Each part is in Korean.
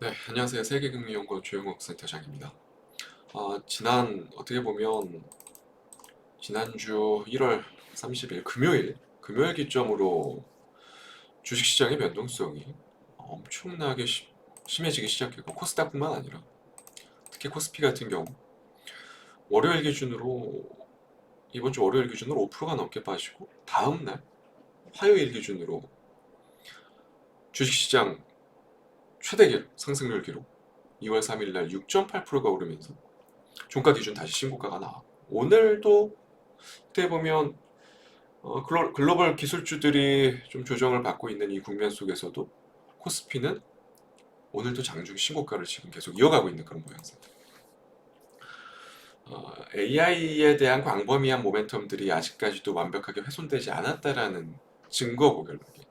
네, 안녕하세요. 세계금융연구원 조영욱 센터장입니다. 어떻게 보면 지난주 1월 30일 금요일 기점으로 주식시장의 변동성이 엄청나게 심해지기 시작했고, 코스닥뿐만 아니라 특히 코스피 같은 경우 월요일 기준으로 이번 주 월요일 기준으로 5%가 넘게 빠지고, 다음 날 화요일 기준으로 주식시장 최대 상승률 기록 2월 3일 날 6.8%가 오르면서 종가 기준 다시 신고가가 나와. 오늘도 어떻게 보면 글로벌 기술주들이 좀 조정을 받고 있는 이 국면 속에서도 코스피는 오늘도 장중 신고가를 지금 계속 이어가고 있는 그런 모양새입니다. AI에 대한 광범위한 모멘텀들이 아직까지도 완벽하게 훼손되지 않았다라는 증거고, 결국에.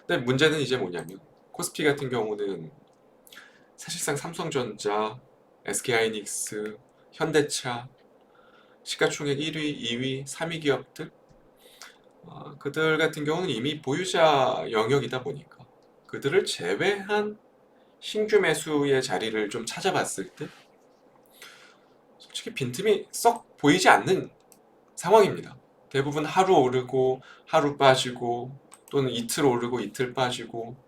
근데 문제는 이제 뭐냐면, 코스피 같은 경우는 사실상 삼성전자, SK하이닉스, 현대차, 시가총액 1위, 2위, 3위 기업들, 그들 같은 경우는 이미 보유자 영역이다 보니까 그들을 제외한 신규 매수의 자리를 좀 찾아봤을 때 솔직히 빈틈이 썩 보이지 않는 상황입니다. 대부분 하루 오르고 하루 빠지고, 또는 이틀 오르고 이틀 빠지고,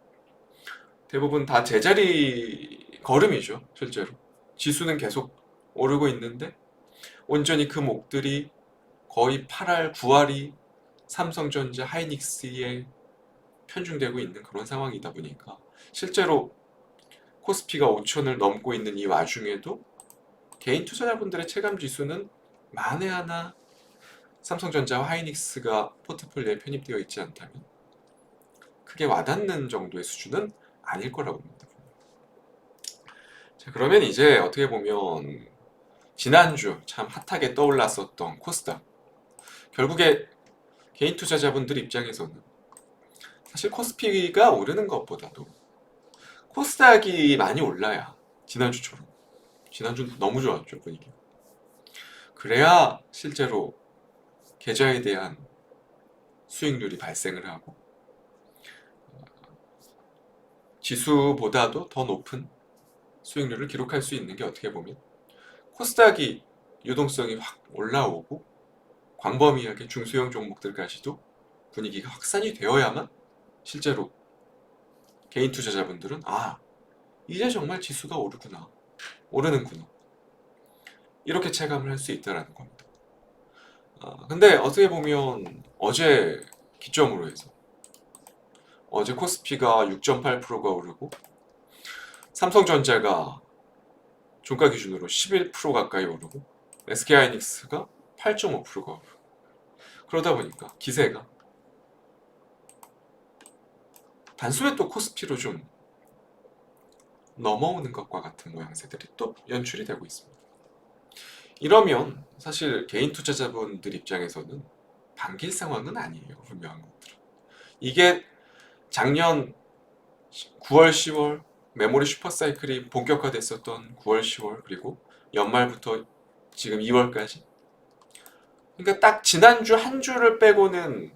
대부분 다 제자리 걸음이죠. 실제로 지수는 계속 오르고 있는데 온전히 그 목들이 거의 8할, 9할이 삼성전자, 하이닉스에 편중되고 있는 그런 상황이다 보니까 실제로 코스피가 5천을 넘고 있는 이 와중에도 개인 투자자분들의 체감 지수는 만에 하나 삼성전자와 하이닉스가 포트폴리오에 편입되어 있지 않다면 크게 와닿는 정도의 수준은 아닐 거라고 봅니다. 자, 그러면 이제 어떻게 보면 지난주 참 핫하게 떠올랐었던 코스닥, 결국에 개인 투자자분들 입장에서는 사실 코스피가 오르는 것보다도 코스닥이 많이 올라야, 지난주처럼, 지난주 너무 좋았죠, 분위기. 그래야 실제로 계좌에 대한 수익률이 발생을 하고 지수보다도 더 높은 수익률을 기록할 수 있는 게, 어떻게 보면 코스닥이 유동성이 확 올라오고 광범위하게 중소형 종목들까지도 분위기가 확산이 되어야만 실제로 개인 투자자분들은 이제 정말 지수가 오르는구나, 이렇게 체감을 할 수 있다는 겁니다. 근데 어떻게 보면 어제 기점으로 해서 어제 코스피가 6.8%가 오르고 삼성전자가 종가 기준으로 11% 가까이 오르고 SK하이닉스가 8.5%가 오르고, 그러다 보니까 기세가 단숨에 또 코스피로 좀 넘어오는 것과 같은 모양새들이 또 연출이 되고 있습니다. 이러면 사실 개인 투자자분들 입장에서는 반길 상황은 아니에요. 분명한 것들은. 이게 작년 9월, 10월 메모리 슈퍼사이클이 본격화됐었던 9월, 10월, 그리고 연말부터 지금 2월까지, 그러니까 딱 지난주 한 주를 빼고는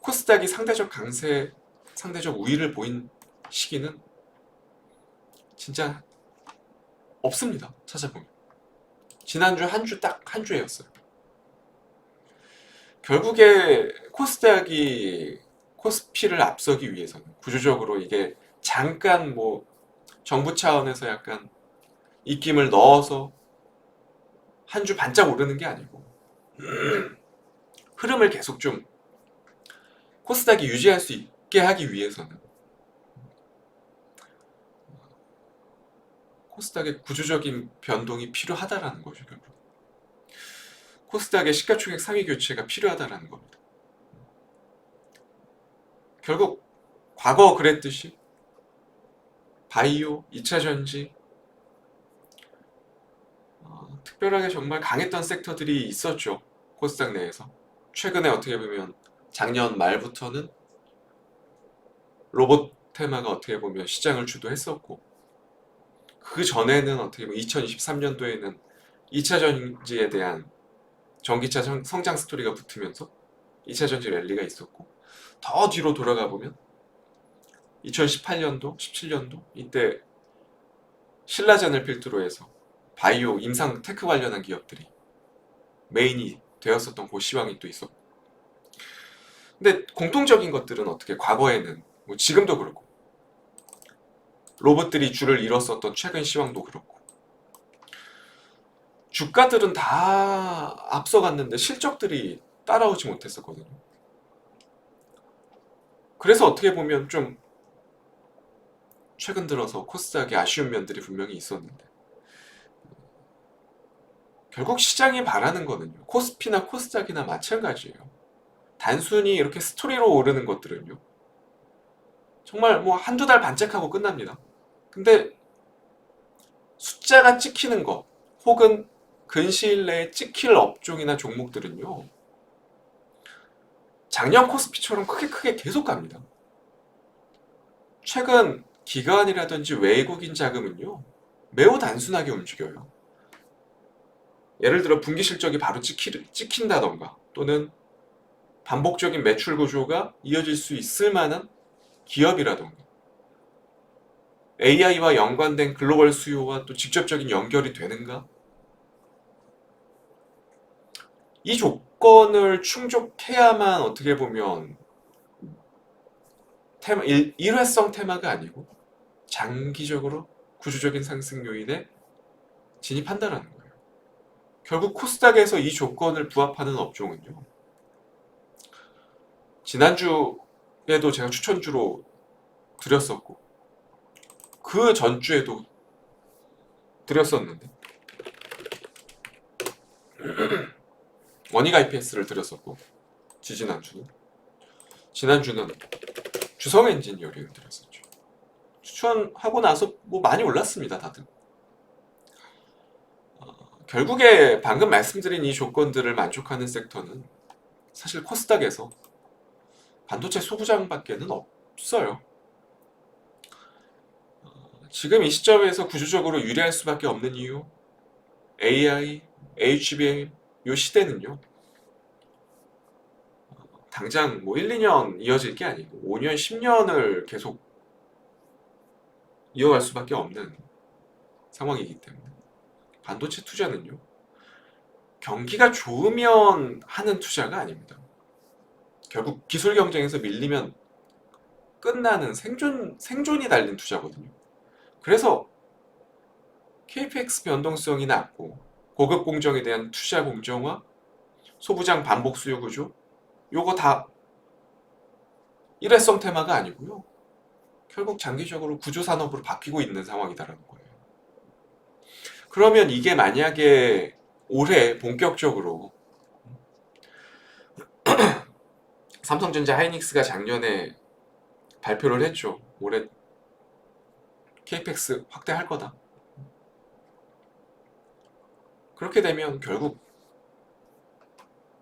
코스닥이 상대적 강세, 상대적 우위를 보인 시기는 진짜 없습니다. 찾아보면 지난주 한 주 딱 한 주였어요. 결국에 코스닥이 코스피를 앞서기 위해서는 구조적으로 이게 잠깐 정부 차원에서 약간 입김을 넣어서 한 주 반짝 오르는 게 아니고 흐름을 계속 좀 코스닥이 유지할 수 있게 하기 위해서는 코스닥의 구조적인 변동이 필요하다라는 거죠. 결국 코스닥의 시가총액 상위 교체가 필요하다라는 겁니다. 결국 과거 그랬듯이 바이오, 2차전지, 특별하게 정말 강했던 섹터들이 있었죠. 코스닥 내에서. 최근에 어떻게 보면 작년 말부터는 로봇 테마가 어떻게 보면 시장을 주도했었고, 그 전에는 어떻게 보면 2023년도에는 2차전지에 대한 전기차 성장 스토리가 붙으면서 2차전지 랠리가 있었고, 더 뒤로 돌아가 보면 2018년도, 17년도 이때 신라젠을 필두로 해서 바이오, 임상, 테크 관련한 기업들이 메인이 되었었던 그 시황이 또 있었고. 근데 공통적인 것들은 어떻게 과거에는 뭐 지금도 그렇고 로봇들이 줄을 이뤘었던 최근 시황도 그렇고 주가들은 다 앞서갔는데 실적들이 따라오지 못했었거든요. 그래서 어떻게 보면 좀 최근 들어서 코스닥에 아쉬운 면들이 분명히 있었는데 결국 시장이 바라는 거는요. 코스피나 코스닥이나 마찬가지예요. 단순히 이렇게 스토리로 오르는 것들은요. 정말 뭐 한두 달 반짝하고 끝납니다. 근데 숫자가 찍히는 것 혹은 근시일 내에 찍힐 업종이나 종목들은요. 작년 코스피처럼 크게 계속 갑니다. 최근 기관이라든지 외국인 자금은요. 매우 단순하게 움직여요. 예를 들어 분기 실적이 바로 찍힌다던가 또는 반복적인 매출 구조가 이어질 수 있을 만한 기업이라던가 AI와 연관된 글로벌 수요와 또 직접적인 연결이 되는가? 이 조건을 충족해야만 어떻게 보면 일회성 테마가 아니고 장기적으로 구조적인 상승 요인에 진입한다는 거예요. 결국 코스닥에서 이 조건을 부합하는 업종은요. 지난주에도 제가 추천주로 드렸었고 그 전주에도 드렸었는데 원익 IPS를 드렸었고 지난주는 주성 엔지니어링을 드렸었죠. 추천하고 나서 뭐 많이 올랐습니다 다들. 결국에 방금 말씀드린 이 조건들을 만족하는 섹터는 사실 코스닥에서 반도체 소부장밖에는 없어요. 지금 이 시점에서 구조적으로 유리할 수밖에 없는 이유 AI, HBM 이 시대는요. 당장 뭐 1, 2년 이어질 게 아니고 5년, 10년을 계속 이어갈 수밖에 없는 상황이기 때문에 반도체 투자는요. 경기가 좋으면 하는 투자가 아닙니다. 결국 기술 경쟁에서 밀리면 끝나는 생존이 달린 투자거든요. 그래서 KPX 변동성이 낮고 고급 공정에 대한 투자 공정화, 소부장 반복 수요 구조 요거 다 일회성 테마가 아니고요. 결국 장기적으로 구조 산업으로 바뀌고 있는 상황이다라는 거예요. 그러면 이게 만약에 올해 본격적으로 삼성전자 하이닉스가 작년에 발표를 했죠. 올해 KPX 확대할 거다. 그렇게 되면 결국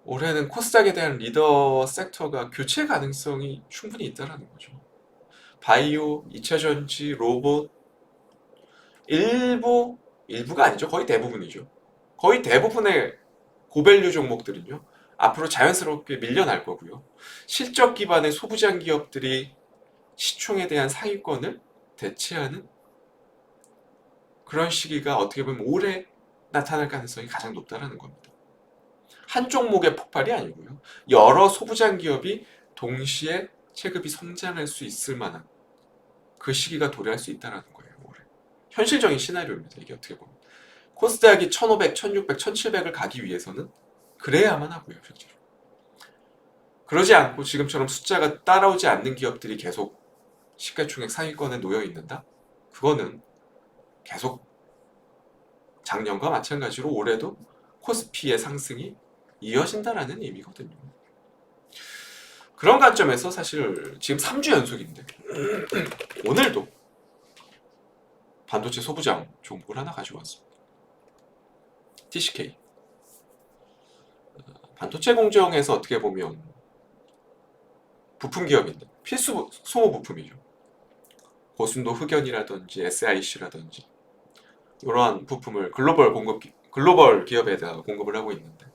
올해는 코스닥에 대한 리더 섹터가 교체 가능성이 충분히 있다는 거죠. 바이오, 2차전지, 로봇 일부가 아니죠. 거의 대부분이죠. 거의 대부분의 고밸류 종목들은요. 앞으로 자연스럽게 밀려날 거고요. 실적 기반의 소부장 기업들이 시총에 대한 상위권을 대체하는 그런 시기가 어떻게 보면 올해 나타날 가능성이 가장 높다는 겁니다. 한 종목의 폭발이 아니고요. 여러 소부장 기업이 동시에 체급이 성장할 수 있을 만한 그 시기가 도래할 수 있다는 거예요. 올해. 현실적인 시나리오입니다. 이게 어떻게 보면. 코스닥이 1500, 1600, 1700을 가기 위해서는 그래야만 하고요. 실제로. 그러지 않고 지금처럼 숫자가 따라오지 않는 기업들이 계속 시가총액 상위권에 놓여 있는다? 그거는 계속 작년과 마찬가지로 올해도 코스피의 상승이 이어진다라는 의미거든요. 그런 관점에서 사실 지금 3주 연속인데 오늘도 반도체 소부장 종목을 하나 가지고 왔습니다. TCK. 반도체 공정에서 어떻게 보면 부품 기업인데 필수 소모 부품이죠. 고순도 흑연이라든지 SIC라든지 이러한 부품을 글로벌 기업에다가 공급을 하고 있는데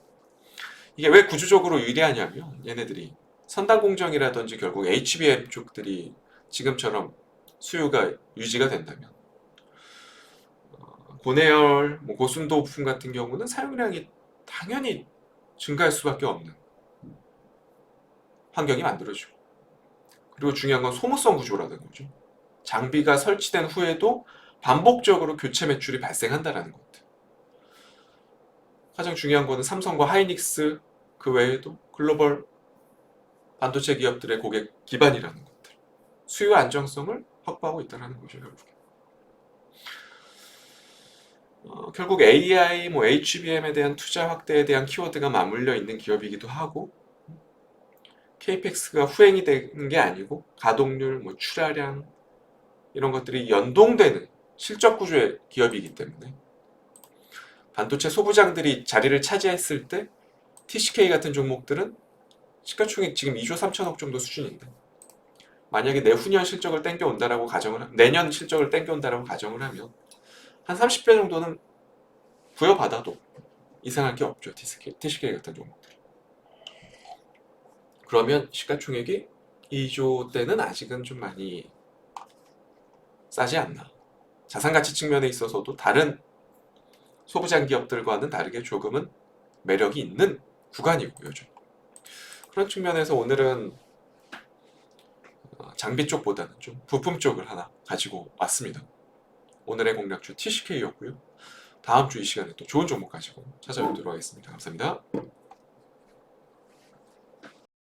이게 왜 구조적으로 유리하냐면 얘네들이 선단 공정이라든지 결국 HBM 쪽들이 지금처럼 수요가 유지가 된다면 고내열, 뭐 고순도 부품 같은 경우는 사용량이 당연히 증가할 수밖에 없는 환경이 만들어지고, 그리고 중요한 건 소모성 구조라는 거죠. 장비가 설치된 후에도 반복적으로 교체 매출이 발생한다는 것들. 가장 중요한 거는 삼성과 하이닉스, 그 외에도 글로벌 반도체 기업들의 고객 기반이라는 것들. 수요 안정성을 확보하고 있다는 거죠, 결국에. 결국 AI, 뭐 HBM에 대한 투자 확대에 대한 키워드가 맞물려 있는 기업이기도 하고, KPX가 후행이 되는 게 아니고 가동률, 뭐 출하량 이런 것들이 연동되는 실적 구조의 기업이기 때문에 반도체 소부장들이 자리를 차지했을 때 TCK 같은 종목들은 시가총액 지금 2조 3천억 정도 수준인데, 만약에 내후년 실적을 땡겨온다라고 내년 실적을 땡겨온다라고 가정을 하면 한 30배 정도는 부여받아도 이상할 게 없죠. TCK 같은 종목들이. 그러면 시가총액이 2조 대는 아직은 좀 많이 싸지 않나. 자산가치 측면에 있어서도 다른 소부장 기업들과는 다르게 조금은 매력이 있는 구간이고, 요즘. 그런 측면에서 오늘은 장비 쪽보다는 좀 부품 쪽을 하나 가지고 왔습니다. 오늘의 공략주 TCK였고요. 다음 주 이 시간에 또 좋은 종목 가지고 찾아뵙도록 하겠습니다. 감사합니다.